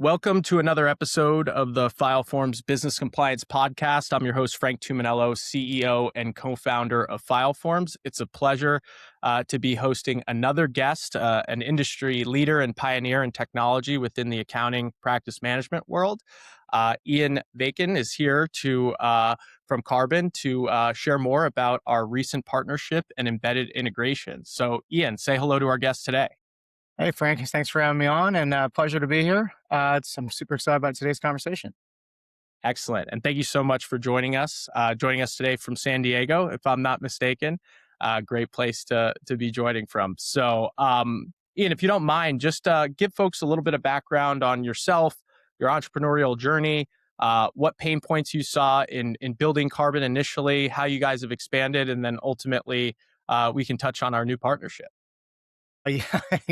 Welcome to another episode of the FileForms Business Compliance Podcast. I'm your host, Frank Tumminello, CEO and co-founder of FileForms. It's a pleasure to be hosting another guest, an industry leader and pioneer in technology within the accounting practice management world. Ian Vacin is here from Karbon to share more about our recent partnership and embedded integration. So, Ian, say hello to our guest today. Hey, Frank, thanks for having me on, and pleasure to be here. I'm super excited about today's conversation. Excellent. And thank you so much for joining us today from San Diego, if I'm not mistaken. Great place to be joining from. So, Ian, if you don't mind, just give folks a little bit of background on yourself, your entrepreneurial journey, what pain points you saw in building Karbon initially, how you guys have expanded, and then ultimately we can touch on our new partnership. Yeah,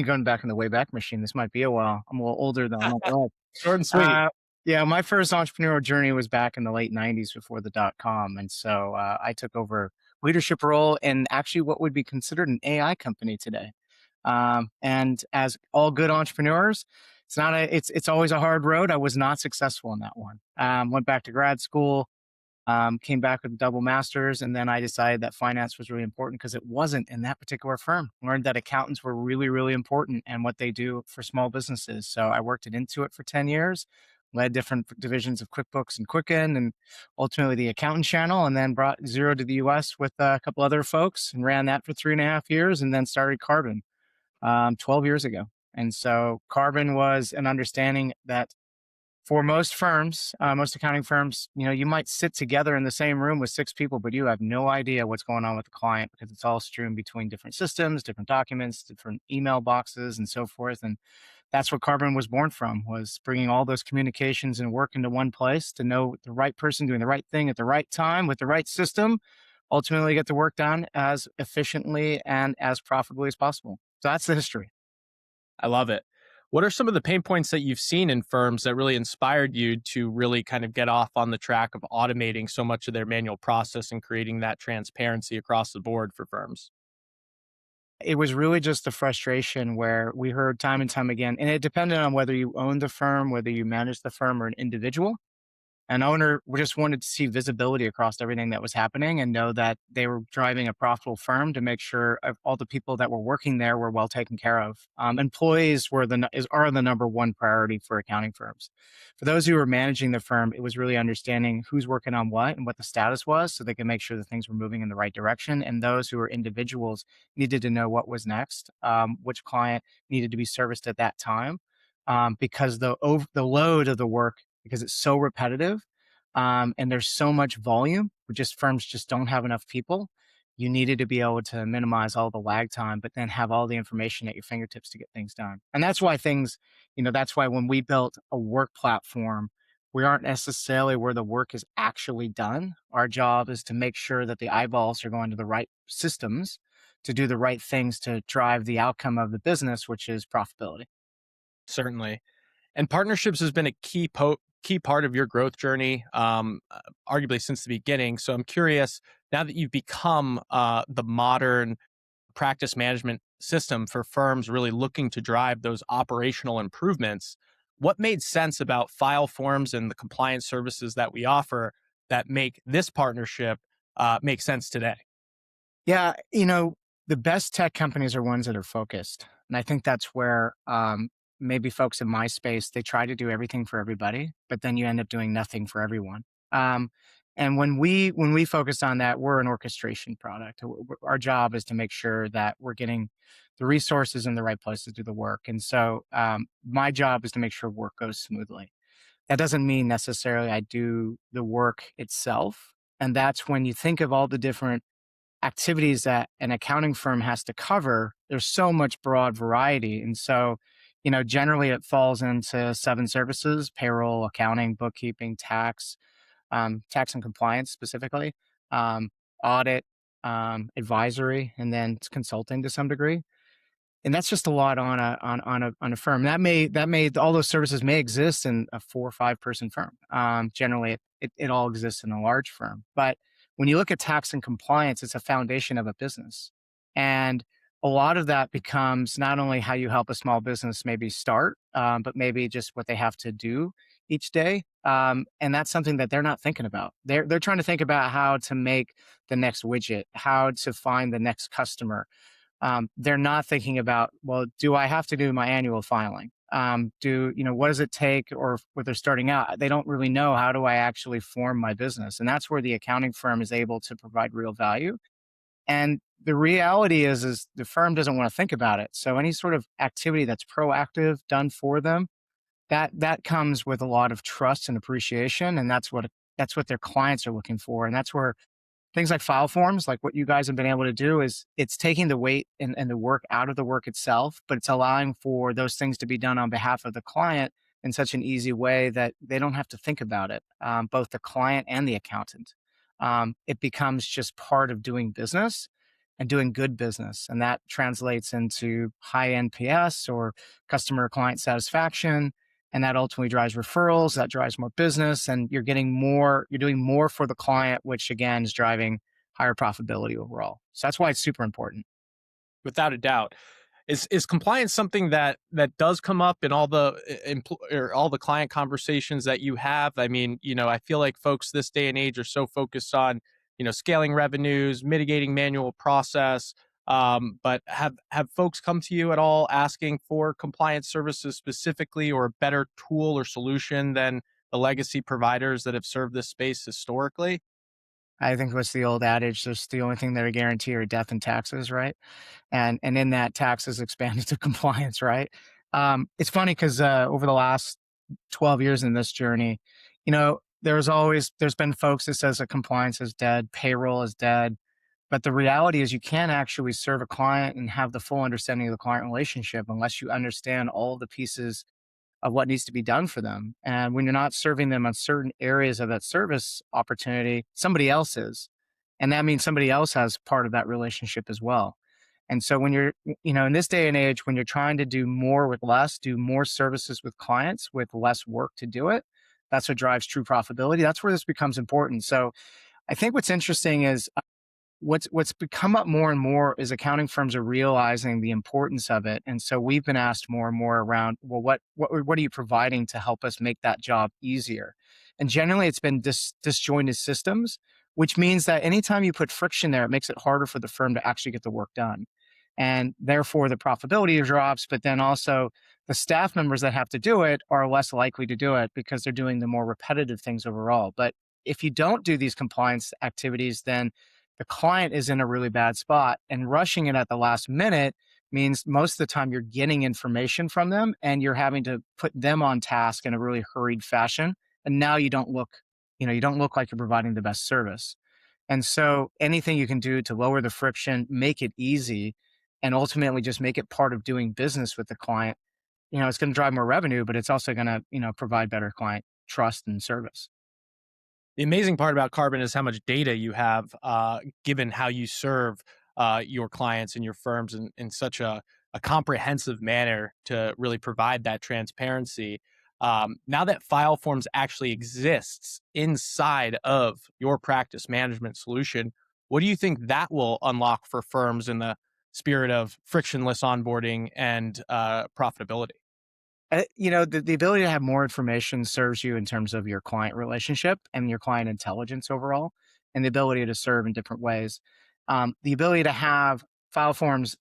going back in the Wayback Machine, this might be a while. I'm a little older though. I'm not gonna Short and sweet. lie. Yeah, my first entrepreneurial journey was back in the late '90s before the .com, and so I took over leadership role in actually what would be considered an AI company today. And as all good entrepreneurs, it's always a hard road. I was not successful in that one. Went back to grad school, came back with a double master's, and then I decided that finance was really important because it wasn't in that particular firm. Learned that accountants were really, really important and what they do for small businesses. So I worked at Intuit for 10 years, led different divisions of QuickBooks and Quicken, and ultimately the accountant channel, and then brought Zero to the US with a couple other folks and ran that for 3.5 years, and then started Karbon 12 years ago. And so Karbon was an understanding that for most firms, most accounting firms, you might sit together in the same room with six people, but you have no idea what's going on with the client because it's all strewn between different systems, different documents, different email boxes, and so forth. And that's what Karbon was born from, was bringing all those communications and work into one place to know the right person doing the right thing at the right time with the right system, ultimately get the work done as efficiently and as profitably as possible. So that's the history. I love it. What are some of the pain points that you've seen in firms that really inspired you to really kind of get off on the track of automating so much of their manual process and creating that transparency across the board for firms? It was really just the frustration where we heard time and time again, and it depended on whether you owned the firm, whether you managed the firm, or an individual. An owner just wanted to see visibility across everything that was happening and know that they were driving a profitable firm to make sure all the people that were working there were well taken care of. Employees are the number one priority for accounting firms. For those who were managing the firm, it was really understanding who's working on what and what the status was so they could make sure that things were moving in the right direction. And those who were individuals needed to know what was next, which client needed to be serviced at that time, because the load of the work, because it's so repetitive, and there's so much volume, firms just don't have enough people. You needed to be able to minimize all the lag time, but then have all the information at your fingertips to get things done. And that's why when we built a work platform, we aren't necessarily where the work is actually done. Our job is to make sure that the eyeballs are going to the right systems to do the right things to drive the outcome of the business, which is profitability. Certainly. And partnerships has been a key part of your growth journey, arguably since the beginning. So I'm curious, now that you've become the modern practice management system for firms really looking to drive those operational improvements, what made sense about file forms and the compliance services that we offer that make this partnership make sense today? Yeah, the best tech companies are ones that are focused. And I think that's where maybe folks in my space, they try to do everything for everybody, but then you end up doing nothing for everyone. And when we focus on that, we're an orchestration product. Our job is to make sure that we're getting the resources in the right place to do the work. And so my job is to make sure work goes smoothly. That doesn't mean necessarily I do the work itself. And that's when you think of all the different activities that an accounting firm has to cover, there's so much broad variety. And so, generally it falls into 7 services: payroll, accounting, bookkeeping, tax and compliance specifically, audit, advisory, and then consulting to some degree. And that's just a lot on a firm. That may all those services may exist in a 4 or 5 person firm. Generally, it all exists in a large firm. But when you look at tax and compliance, it's a foundation of a business. And a lot of that becomes not only how you help a small business maybe start, but maybe just what they have to do each day. And that's something that they're not thinking about. They're trying to think about how to make the next widget, how to find the next customer. They're not thinking about, well, do I have to do my annual filing? What does it take? Or when they're starting out, they don't really know, how do I actually form my business? And that's where the accounting firm is able to provide real value. And the reality is the firm doesn't want to think about it. So any sort of activity that's proactive, done for them, that comes with a lot of trust and appreciation. And that's what their clients are looking for. And that's where things like file forms, like what you guys have been able to do, is it's taking the weight and the work out of the work itself, but it's allowing for those things to be done on behalf of the client in such an easy way that they don't have to think about it, both the client and the accountant. It becomes just part of doing business and doing good business. And that translates into high NPS or customer client satisfaction. And that ultimately drives referrals, that drives more business, and you're doing more for the client, which again is driving higher profitability overall. So that's why it's super important. Without a doubt. Is compliance something that does come up in all the or all the client conversations that you have? I mean, I feel like folks this day and age are so focused on, scaling revenues, mitigating manual process. But have folks come to you at all asking for compliance services specifically, or a better tool or solution than the legacy providers that have served this space historically? I think what's the old adage, there's the only thing that are guaranteed are death and taxes, right? And in that, taxes expanded to compliance, right? It's funny because over the last 12 years in this journey, there's been folks that says that compliance is dead, payroll is dead. But the reality is you can't actually serve a client and have the full understanding of the client relationship unless you understand all the pieces of what needs to be done for them. And when you're not serving them on certain areas of that service opportunity, somebody else is. And that means somebody else has part of that relationship as well. And so when in this day and age, when you're trying to do more with less, do more services with clients with less work to do it, that's what drives true profitability. That's where this becomes important. So I think what's interesting is what's become up more and more is accounting firms are realizing the importance of it. And so we've been asked more and more around, well, what are you providing to help us make that job easier? And generally it's been disjointed systems, which means that anytime you put friction there, it makes it harder for the firm to actually get the work done. And therefore the profitability drops, but then also the staff members that have to do it are less likely to do it because they're doing the more repetitive things overall. But if you don't do these compliance activities, then the client is in a really bad spot, and rushing it at the last minute means most of the time you're getting information from them and you're having to put them on task in a really hurried fashion. And now you don't look like you're providing the best service. And so anything you can do to lower the friction, make it easy, and ultimately just make it part of doing business with the client, it's going to drive more revenue, but it's also going to, provide better client trust and service. The amazing part about Karbon is how much data you have, given how you serve your clients and your firms in such a comprehensive manner to really provide that transparency. Now that file forms actually exists inside of your practice management solution, what do you think that will unlock for firms in the spirit of frictionless onboarding and profitability? The ability to have more information serves you in terms of your client relationship and your client intelligence overall, and the ability to serve in different ways. The ability to have file forms,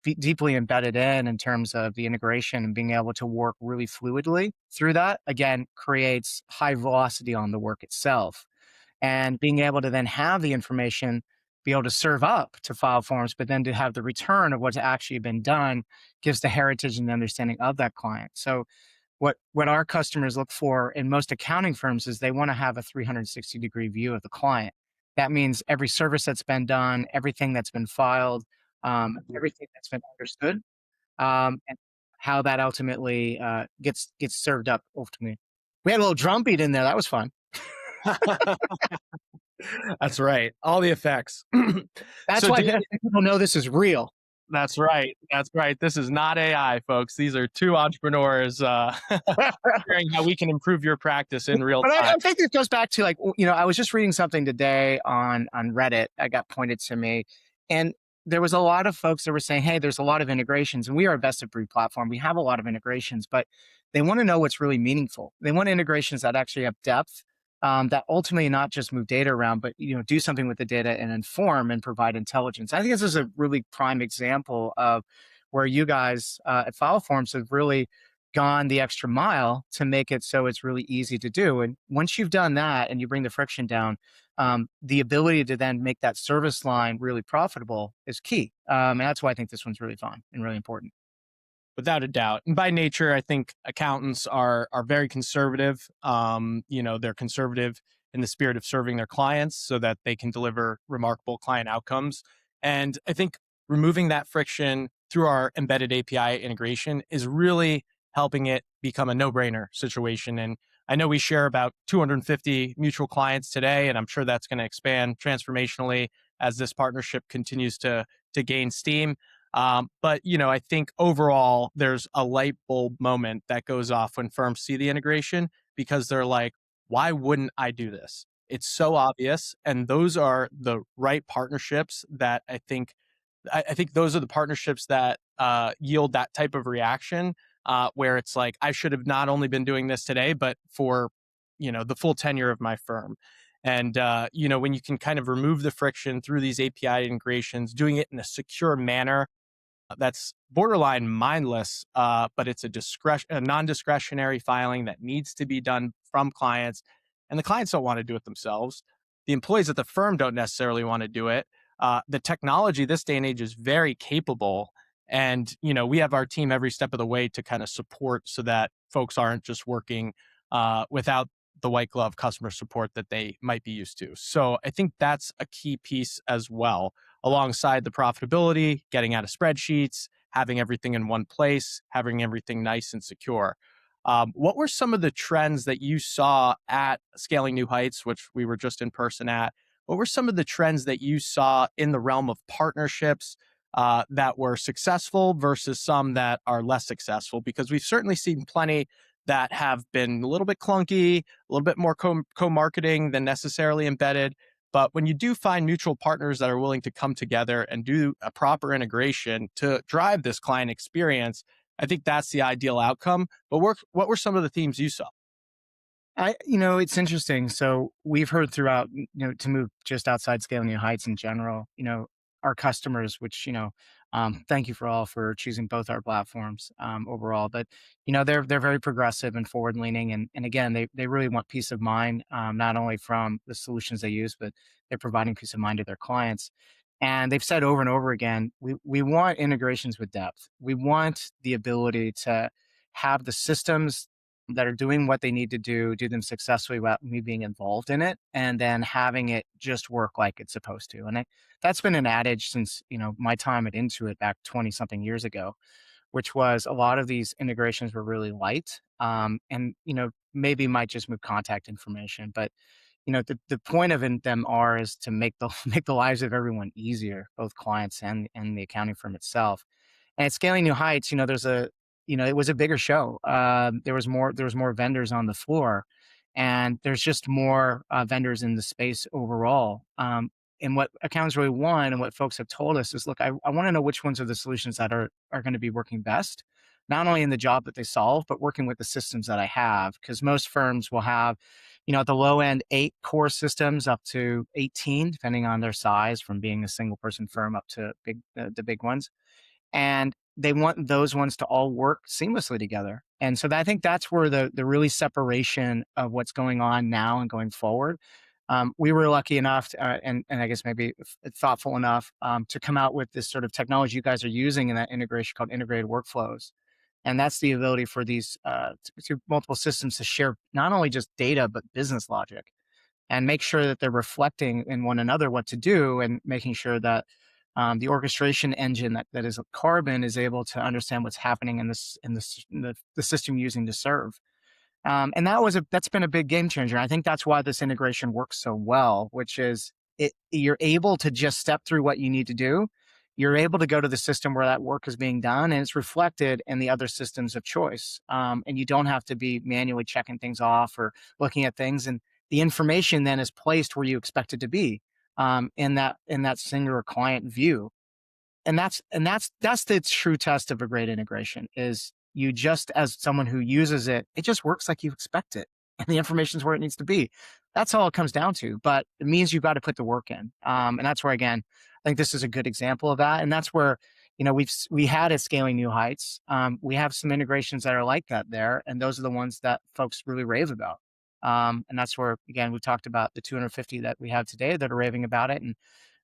deeply embedded in terms of the integration and being able to work really fluidly through that, again, creates high velocity on the work itself. And being able to then have the information, be able to serve up to file forms, but then to have the return of what's actually been done gives the heritage and the understanding of that client. So what our customers look for in most accounting firms is they want to have a 360-degree view of the client. That means every service that's been done, everything that's been filed, everything that's been understood, and how that ultimately gets served up ultimately. We had a little drum beat in there. That was fun. That's right. All the effects. That's So, why people know this is real. that's right. That's right. This is not AI, folks. These are two entrepreneurs sharing how we can improve your practice in real But time. I think this goes back to, like, I was just reading something today on Reddit. I got pointed to me, and there was a lot of folks that were saying, hey, there's a lot of integrations, and we are a best of breed platform. We have a lot of integrations, but they want to know what's really meaningful. They want integrations that actually have depth, that ultimately not just move data around, but do something with the data and inform and provide intelligence. I think this is a really prime example of where you guys at Fileforms have really gone the extra mile to make it so it's really easy to do. And once you've done that and you bring the friction down, the ability to then make that service line really profitable is key. And that's why I think this one's really fun and really important. Without a doubt. And by nature, I think accountants are very conservative. They're conservative in the spirit of serving their clients so that they can deliver remarkable client outcomes. And I think removing that friction through our embedded API integration is really helping it become a no-brainer situation. And I know we share about 250 mutual clients today, and I'm sure that's going to expand transformationally as this partnership continues to gain steam. But I think overall there's a light bulb moment that goes off when firms see the integration because they're like, why wouldn't I do this? It's so obvious. And those are the right partnerships that I think those are the partnerships that yield that type of reaction where it's like, I should have not only been doing this today, but for, the full tenure of my firm. And, when you can kind of remove the friction through these API integrations, doing it in a secure manner that's borderline mindless, but it's a non-discretionary filing that needs to be done from clients, and the clients don't want to do it themselves. The employees at the firm don't necessarily want to do it. The technology this day and age is very capable, and we have our team every step of the way to kind of support so that folks aren't just working without the white glove customer support that they might be used to. So I think that's a key piece as well alongside the profitability, getting out of spreadsheets, having everything in one place, having everything nice and secure. What were some of the trends that you saw at Scaling New Heights, which we were just in person at? What were some of the trends that you saw in the realm of partnerships that were successful versus some that are less successful? Because we've certainly seen plenty that have been a little bit clunky, a little bit more co-marketing than necessarily embedded. But when you do find mutual partners that are willing to come together and do a proper integration to drive this client experience, I think that's the ideal outcome. But what were some of the themes you saw? It's interesting. So we've heard throughout, to move just outside Scaling New Heights in general, our customers, which, thank you for all for choosing both our platforms overall. But, they're very progressive and forward leaning. And again, they really want peace of mind, not only from the solutions they use, but they're providing peace of mind to their clients. And they've said over and over again, we want integrations with depth. We want the ability to have the systems that are doing what they need to do them successfully without me being involved in it, and then having it just work like it's supposed to. And that's been an adage since, my time at Intuit back 20 something years ago, which was a lot of these integrations were really light. And, maybe might just move contact information, but the point of them is to make the make the lives of everyone easier, both clients and the accounting firm itself. And at Scaling New Heights, it was a bigger show. There was more vendors on the floor, and there's just more vendors in the space overall. And what accountants really want, and what folks have told us is, look, I want to know which ones are the solutions that are going to be working best, not only in the job that they solve, but working with the systems that I have. Because most firms will have, at the low end, 8 core systems up to 18, depending on their size, from being a single person firm up to the big ones. And they want those ones to all work seamlessly together. And so I think that's where the really separation of what's going on now and going forward. We were lucky enough, and I guess maybe thoughtful enough, to come out with this sort of technology you guys are using in that integration called integrated workflows. And that's the ability for these multiple systems to share not only just data, but business logic, and make sure that they're reflecting in one another what to do, and making sure that the orchestration engine that is Karbon is able to understand what's happening in the system using to serve. And that's been a big game changer. I think that's why this integration works so well, which is you're able to just step through what you need to do. You're able to go to the system where that work is being done, and it's reflected in the other systems of choice. And you don't have to be manually checking things off or looking at things. And the information then is placed where you expect it to be, in that singular client view. And that's the true test of a great integration is you just as someone who uses it, it just works like you expect it. And the information's where it needs to be. That's all it comes down to. But it means you've got to put the work in. And that's where again, I think this is a good example of that. And that's where, we had at Scaling New Heights. We have some integrations that are like that there. And those are the ones that folks really rave about. And that's where, again, we talked about the 250 that we have today that are raving about it. And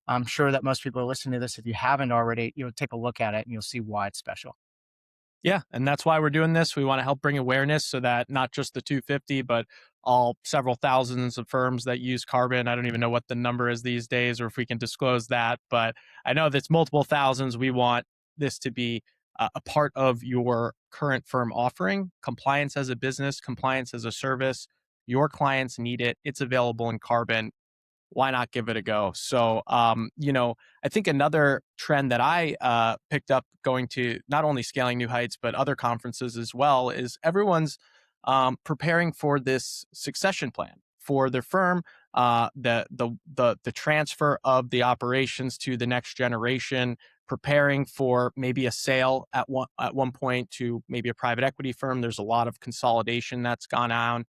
I'm sure that most people are listening to this. If you haven't already, you'll take a look at it and you'll see why it's special. Yeah, and that's why we're doing this. We want to help bring awareness so that not just the 250, but all several thousands of firms that use Karbon. I don't even know what the number is these days or if we can disclose that, but I know that's multiple thousands. We want this to be a part of your current firm offering. Compliance as a business, compliance as a service. Your clients need it. It's available in Karbon. Why not give it a go? So, I think another trend that I picked up going to not only Scaling New Heights, but other conferences as well is everyone's preparing for this succession plan for their firm, the transfer of the operations to the next generation, preparing for maybe a sale at one point to maybe a private equity firm. There's a lot of consolidation that's gone on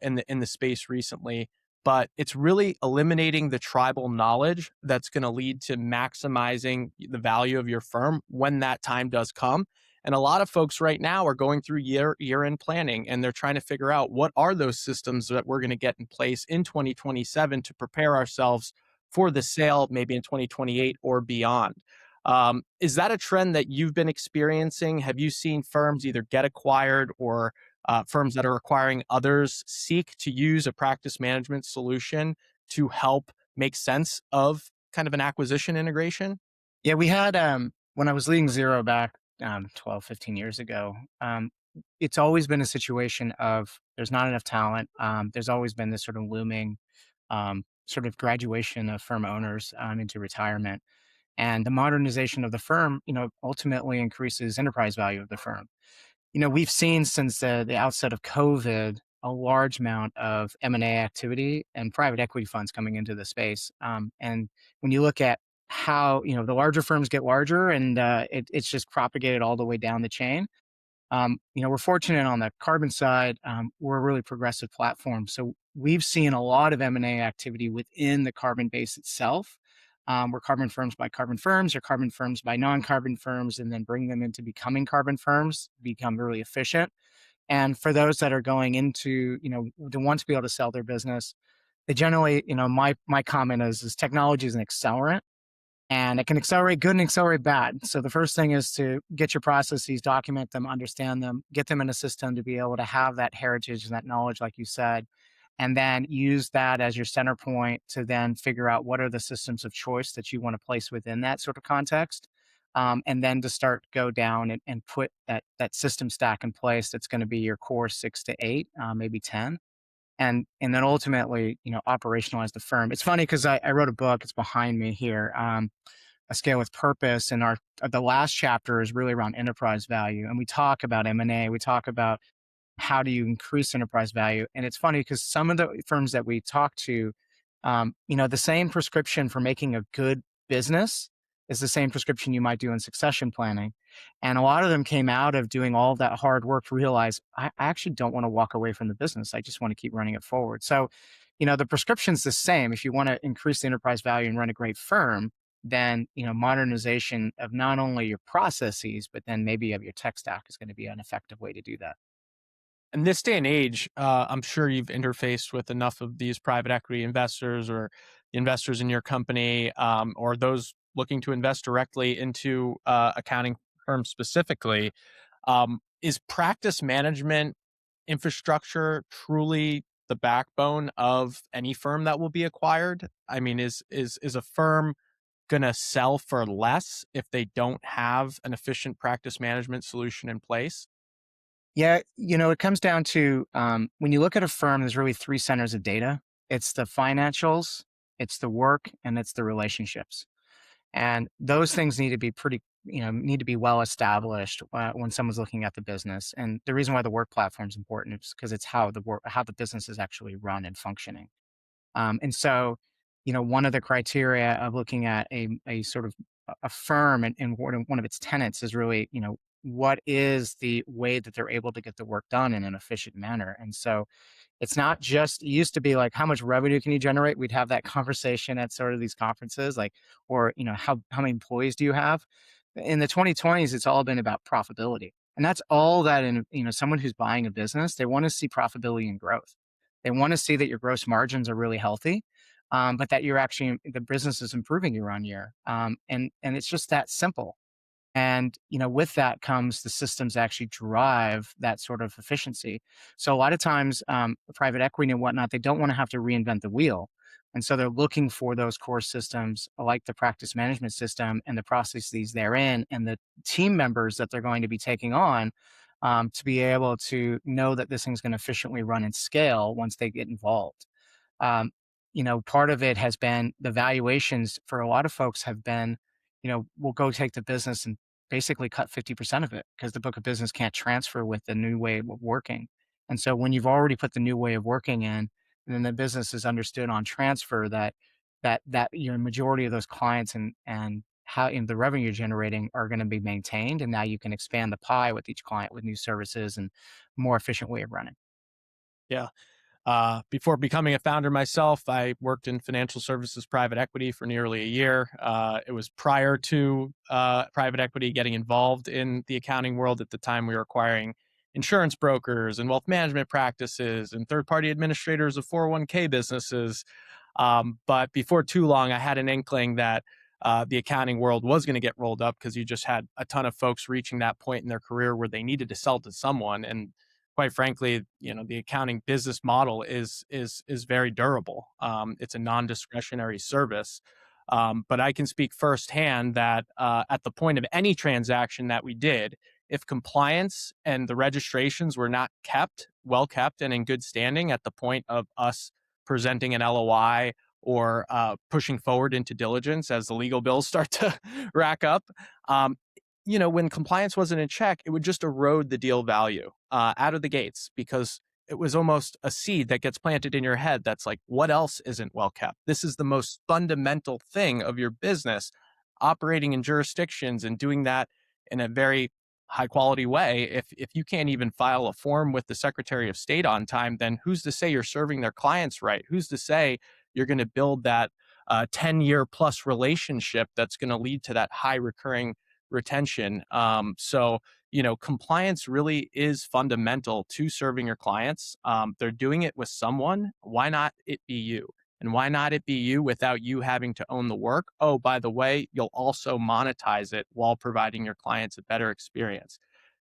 in the space recently, but it's really eliminating the tribal knowledge that's going to lead to maximizing the value of your firm when that time does come. And a lot of folks right now are going through year end planning and they're trying to figure out what are those systems that we're going to get in place in 2027 to prepare ourselves for the sale maybe in 2028 or beyond. Is that a trend that you've been experiencing? Have you seen firms either get acquired or firms that are acquiring others seek to use a practice management solution to help make sense of kind of an acquisition integration? Yeah, we had when I was leading Zero back 12, 15 years ago. It's always been a situation of there's not enough talent. There's always been this sort of looming sort of graduation of firm owners into retirement, and the modernization of the firm, ultimately increases enterprise value of the firm. We've seen since the outset of COVID a large amount of M&A activity and private equity funds coming into the space. And when you look at how the larger firms get larger, and it's just propagated all the way down the chain. We're fortunate on the Karbon side. We're a really progressive platform, so we've seen a lot of M&A activity within the Karbon base itself. We're Karbon firms by Karbon firms, or Karbon firms by non-Karbon firms, and then bring them into becoming Karbon firms, become really efficient. And for those that are going into, they want to be able to sell their business, they generally, my comment is technology is an accelerant, and it can accelerate good and accelerate bad. So the first thing is to get your processes, document them, understand them, get them in a system to be able to have that heritage and that knowledge, like you said, and then use that as your center point to then figure out what are the systems of choice that you want to place within that sort of context. And then to start go down and put that system stack in place that's going to be your core 6 to 8, maybe 10, and then ultimately operationalize the firm. It's funny because I wrote a book. It's behind me here. A Scale with Purpose, and the last chapter is really around enterprise value, and we talk about M&A. We talk about how do you increase enterprise value. And it's funny because some of the firms that we talk to, the same prescription for making a good business is the same prescription you might do in succession planning. And a lot of them came out of doing all of that hard work to realize, I actually don't want to walk away from the business. I just want to keep running it forward. So, the prescription's the same. If you want to increase the enterprise value and run a great firm, then, modernization of not only your processes, but then maybe of your tech stack is going to be an effective way to do that. In this day and age, I'm sure you've interfaced with enough of these private equity investors or the investors in your company, or those looking to invest directly into accounting firms specifically. Is practice management infrastructure truly the backbone of any firm that will be acquired? I mean, is a firm going to sell for less if they don't have an efficient practice management solution in place? Yeah, it comes down to when you look at a firm, there's really three centers of data. It's the financials, it's the work, and it's the relationships. And those things need to be need to be well established when someone's looking at the business. And the reason why the work platform is important is because it's how the business is actually run and functioning. And so, one of the criteria of looking at a sort of a firm, and one of its tenets is really, what is the way that they're able to get the work done in an efficient manner. And so it's not just, it used to be like, how much revenue can you generate? We'd have that conversation at sort of these conferences, like, or, how many employees do you have? In the 2020s, it's all been about profitability. And that's all that, in, someone who's buying a business, they want to see profitability and growth. They want to see that your gross margins are really healthy, but that you're actually, the business is improving year on year. And it's just that simple. And, with that comes the systems actually drive that sort of efficiency. So a lot of times, private equity and whatnot, they don't want to have to reinvent the wheel. And so they're looking for those core systems like the practice management system and the processes therein and the team members that they're going to be taking on, to be able to know that this thing's going to efficiently run and scale once they get involved. Um, Part of it has been the valuations for a lot of folks have been, we'll go take the business and basically cut 50% of it because the book of business can't transfer with the new way of working. And so when you've already put the new way of working in, then the business is understood on transfer that your majority of those clients and how in the revenue you're generating are going to be maintained. And now you can expand the pie with each client with new services and more efficient way of running. Yeah. Before becoming a founder myself, I worked in financial services private equity for nearly a year. It was prior to private equity getting involved in the accounting world. At the time, we were acquiring insurance brokers and wealth management practices and third party administrators of 401k businesses. But before too long, I had an inkling that the accounting world was going to get rolled up because you just had a ton of folks reaching that point in their career where they needed to sell to someone. And quite frankly, the accounting business model is very durable. It's a non-discretionary service. But I can speak firsthand that at the point of any transaction that we did, if compliance and the registrations were not well kept and in good standing at the point of us presenting an LOI or pushing forward into diligence as the legal bills start to rack up, um, when compliance wasn't in check, it would just erode the deal value out of the gates because it was almost a seed that gets planted in your head that's like, what else isn't well kept? This is the most fundamental thing of your business, operating in jurisdictions and doing that in a very high quality way. If you can't even file a form with the Secretary of State on time, then who's to say you're serving their clients right? Who's to say you're going to build that 10-year plus relationship that's going to lead to that high recurring retention? Compliance really is fundamental to serving your clients. They're doing it with someone. Why not it be you? And why not it be you without you having to own the work? Oh, by the way, you'll also monetize it while providing your clients a better experience.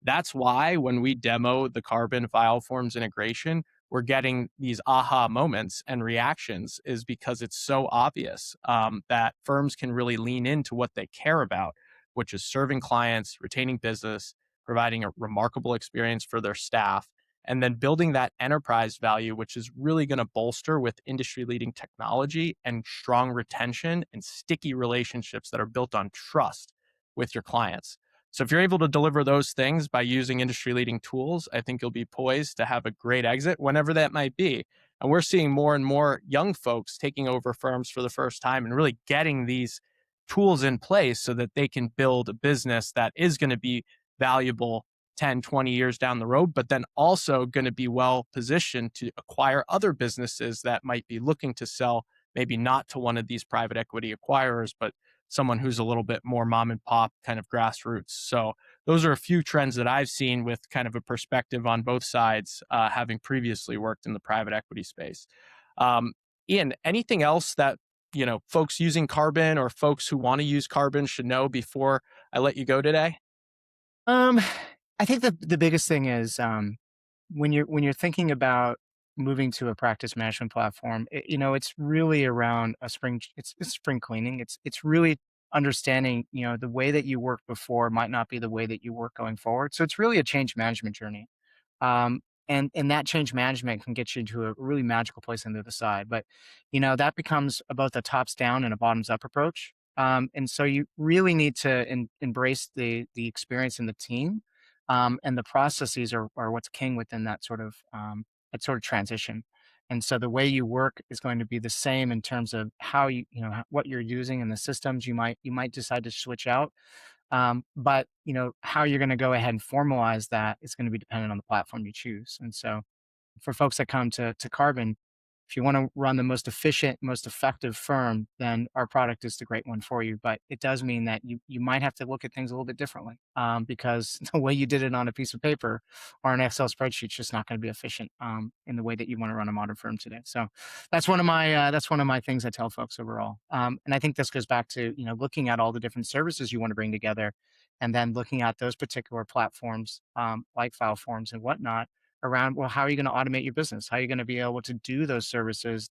That's why when we demo the Karbon file forms integration, we're getting these aha moments and reactions is because it's so obvious that firms can really lean into what they care about, which is serving clients, retaining business, providing a remarkable experience for their staff, and then building that enterprise value, which is really going to bolster with industry leading technology and strong retention and sticky relationships that are built on trust with your clients. So if you're able to deliver those things by using industry leading tools, I think you'll be poised to have a great exit whenever that might be. And we're seeing more and more young folks taking over firms for the first time and really getting these tools in place so that they can build a business that is going to be valuable 10, 20 years down the road, but then also going to be well positioned to acquire other businesses that might be looking to sell, maybe not to one of these private equity acquirers, but someone who's a little bit more mom and pop kind of grassroots. So those are a few trends that I've seen with kind of a perspective on both sides, having previously worked in the private equity space. Um, Ian, anything else that folks using Karbon or folks who want to use Karbon should know before I let you go today? Um, I think the biggest thing is, when you're thinking about moving to a practice management platform, it's really around it's spring cleaning. It's really understanding, the way that you worked before might not be the way that you work going forward. So it's really a change management journey. And that change management can get you to a really magical place on the other side. But that becomes both a tops down and a bottoms up approach. And so you really need to embrace the experience in the team, and the processes are what's king within that sort of transition. And so the way you work is going to be the same in terms of how what you're using and the systems you might decide to switch out. But how you're going to go ahead and formalize that is going to be dependent on the platform you choose. And so for folks that come to Karbon, if you want to run the most efficient, most effective firm, then our product is the great one for you. But it does mean that you might have to look at things a little bit differently, because the way you did it on a piece of paper or an Excel spreadsheet is just not going to be efficient, in the way that you want to run a modern firm today. So that's one of my things I tell folks overall. And I think this goes back to looking at all the different services you want to bring together, and then looking at those particular platforms, like file forms and whatnot, around, well, how are you going to automate your business? How are you going to be able to do those services,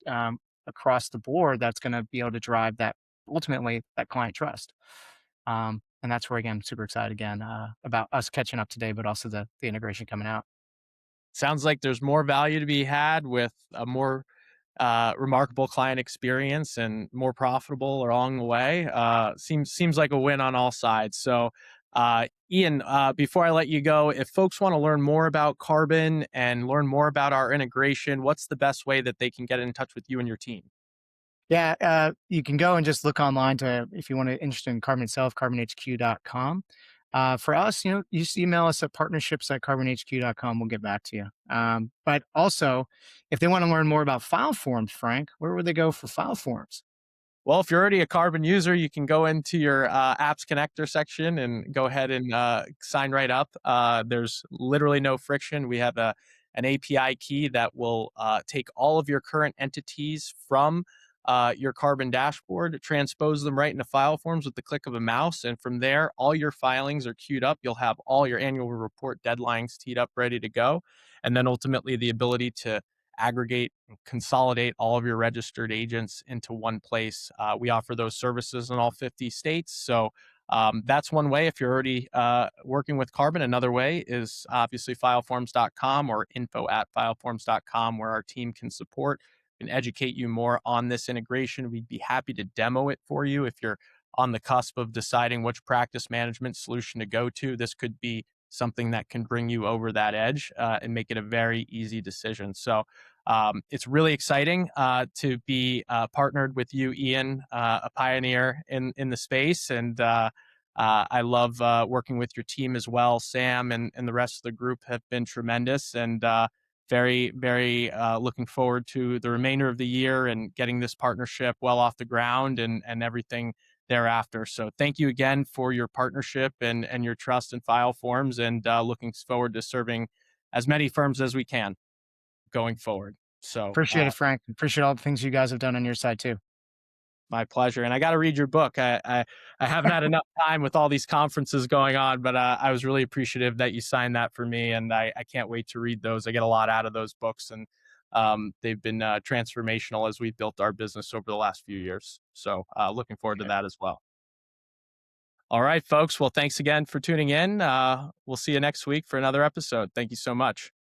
across the board, that's going to be able to drive that, ultimately, that client trust. And that's where, again, I'm super excited again, about us catching up today, but also the integration coming out. Sounds like there's more value to be had with a more remarkable client experience and more profitable along the way. Seems like a win on all sides. So, Ian, before I let you go, if folks want to learn more about Karbon and learn more about our integration, what's the best way that they can get in touch with you and your team? Yeah, you can go and just look online to, if you want to interested in Karbon itself, karbonhq.com. For us, you just email us at partnerships@karbonhq.com. We'll get back to you. But also, if they want to learn more about file forms, Frank, where would they go for file forms? Well, if you're already a Karbon user, you can go into your apps connector section and go ahead and sign right up. There's literally no friction. We have an API key that will take all of your current entities from your Karbon dashboard, transpose them right into file forms with the click of a mouse. And from there, all your filings are queued up. You'll have all your annual report deadlines teed up, ready to go. And then ultimately, the ability to aggregate and consolidate all of your registered agents into one place. We offer those services in all 50 states. So that's one way if you're already working with Karbon. Another way is obviously fileforms.com or info@fileforms.com, where our team can support and educate you more on this integration. We'd be happy to demo it for you if you're on the cusp of deciding which practice management solution to go to. This could be something that can bring you over that edge and make it a very easy decision. So it's really exciting to be partnered with you, Ian, a pioneer in the space. And I love working with your team as well. Sam and the rest of the group have been tremendous, and very, very looking forward to the remainder of the year and getting this partnership well off the ground and everything thereafter. So thank you again for your partnership and your trust in file forms, and looking forward to serving as many firms as we can going forward. So Appreciate it, Frank. Appreciate all the things you guys have done on your side too. my pleasure. And I got to read your book. I haven't had enough time with all these conferences going on, but I was really appreciative that you signed that for me. And I can't wait to read those. I get a lot out of those books, and they've been transformational as we've built our business over the last few years. So looking forward to Okay. that as well. All right, folks. Well, thanks again for tuning in. We'll see you next week for another episode. Thank you so much.